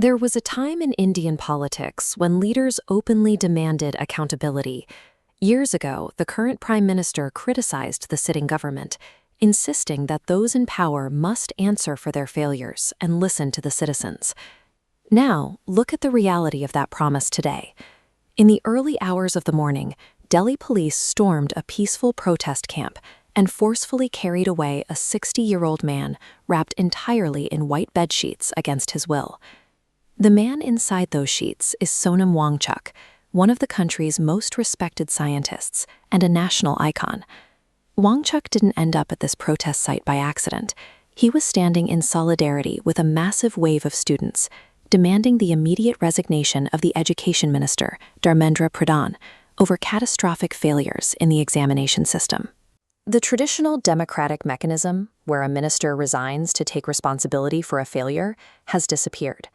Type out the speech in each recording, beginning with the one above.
There was a time in Indian politics when leaders openly demanded accountability. Years ago, the current prime minister criticized the sitting government, insisting that those in power must answer for their failures and listen to the citizens. Now, look at the reality of that promise today. In the early hours of the morning, Delhi police stormed a peaceful protest camp and forcefully carried away a 60-year-old man wrapped entirely in white bedsheets against his will. The man inside those sheets is Sonam Wangchuck, one of the country's most respected scientists and a national icon. Wangchuck didn't end up at this protest site by accident. He was standing in solidarity with a massive wave of students, demanding the immediate resignation of the education minister, Dharmendra Pradhan, over catastrophic failures in the examination system. The traditional democratic mechanism, where a minister resigns to take responsibility for a failure, has disappeared.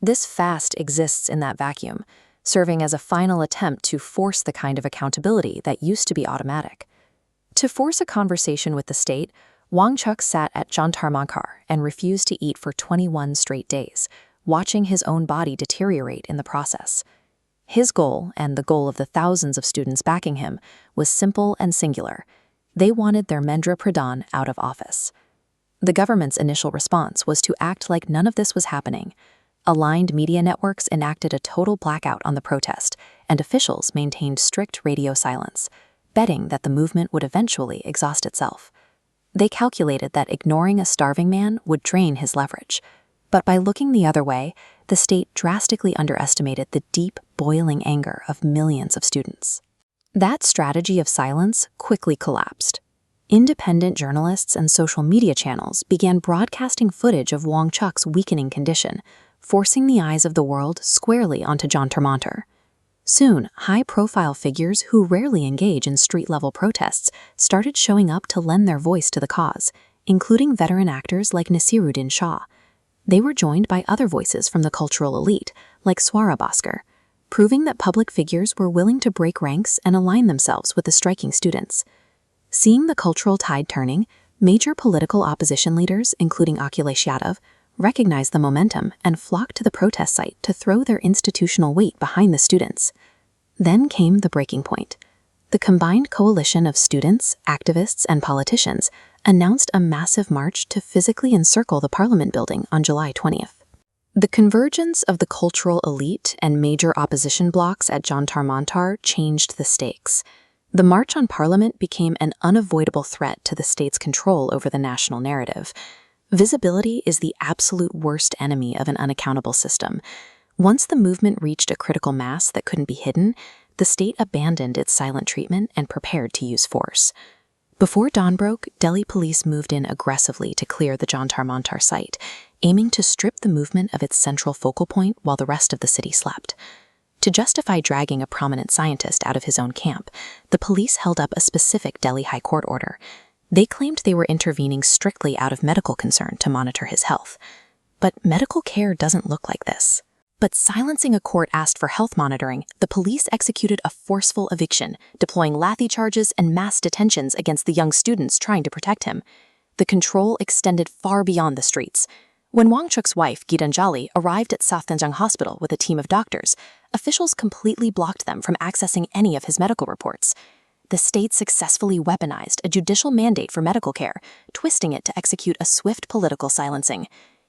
This fast exists in that vacuum, serving as a final attempt to force the kind of accountability that used to be automatic. To force a conversation with the state, Wangchuck sat at Jantar Mantar and refused to eat for 21 straight days, watching his own body deteriorate in the process. His goal, and the goal of the thousands of students backing him, was simple and singular. They wanted Dharmendra Pradhan out of office. The government's initial response was to act like none of this was happening. Aligned media networks enacted a total blackout on the protest, and officials maintained strict radio silence, betting that the movement would eventually exhaust itself. They calculated that ignoring a starving man would drain his leverage. But by looking the other way, the state drastically underestimated the deep, boiling anger of millions of students. That strategy of silence quickly collapsed. Independent journalists and social media channels began broadcasting footage of Wangchuck's weakening condition, forcing the eyes of the world squarely onto Jantar Mantar. Soon, high-profile figures who rarely engage in street-level protests started showing up to lend their voice to the cause, including veteran actors like Naseeruddin Shah. They were joined by other voices from the cultural elite, like Swara Bhaskar, proving that public figures were willing to break ranks and align themselves with the striking students. Seeing the cultural tide turning, major political opposition leaders, including Akhilesh Yadav, recognized the momentum and flocked to the protest site to throw their institutional weight behind the students. Then came the breaking point. The combined coalition of students, activists, and politicians announced a massive march to physically encircle the Parliament building on July 20th. The convergence of the cultural elite and major opposition blocs at Jantar Mantar changed the stakes. The March on Parliament became an unavoidable threat to the state's control over the national narrative. Visibility is the absolute worst enemy of an unaccountable system. Once the movement reached a critical mass that couldn't be hidden, the state abandoned its silent treatment and prepared to use force. Before dawn broke, Delhi police moved in aggressively to clear the Jantar Mantar site, aiming to strip the movement of its central focal point while the rest of the city slept. To justify dragging a prominent scientist out of his own camp, the police held up a specific Delhi High Court order. They claimed they were intervening strictly out of medical concern to monitor his health. But medical care doesn't look like this. But silencing a court asked for health monitoring, the police executed a forceful eviction, deploying lathi charges and mass detentions against the young students trying to protect him. The control extended far beyond the streets. When Wangchuck's wife, Gitanjali, arrived at Safdarjung Hospital with a team of doctors, officials completely blocked them from accessing any of his medical reports. The state successfully weaponized a judicial mandate for medical care, twisting it to execute a swift political silencing.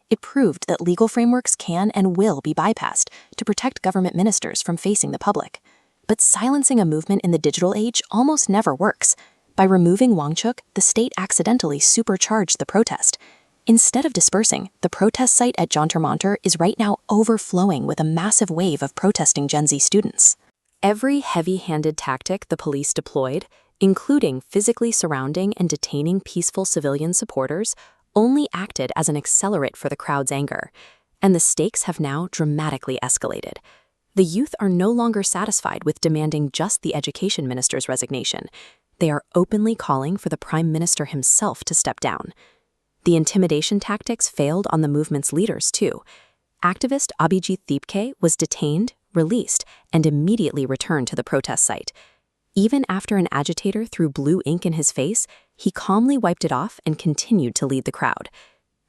It proved that legal frameworks can and will be bypassed to protect government ministers from facing the public. But silencing a movement in the digital age almost never works. By removing Wangchuck, the state accidentally supercharged the protest. Instead of dispersing, the protest site at Jantar Mantar is right now overflowing with a massive wave of protesting Gen Z students. Every heavy-handed tactic the police deployed, including physically surrounding and detaining peaceful civilian supporters, only acted as an accelerant for the crowd's anger, and the stakes have now dramatically escalated. The youth are no longer satisfied with demanding just the education minister's resignation. They are openly calling for the prime minister himself to step down. The intimidation tactics failed on the movement's leaders, too. Activist Abhijit Deepke was detained, released, and immediately returned to the protest site. Even after an agitator threw blue ink in his face, he calmly wiped it off and continued to lead the crowd.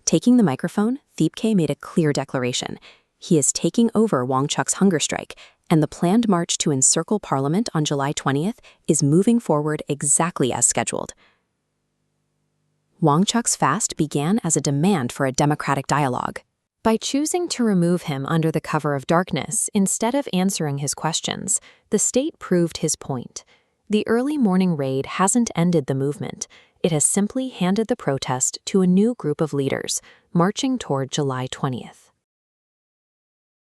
Taking the microphone, Deepke made a clear declaration. He is taking over Wang Chuk's hunger strike, and the planned march to encircle Parliament on July 20th is moving forward exactly as scheduled. Wang Chuk's fast began as a demand for a democratic dialogue. By choosing to remove him under the cover of darkness instead of answering his questions, the state proved his point. The early morning raid hasn't ended the movement. It has simply handed the protest to a new group of leaders, marching toward July 20th.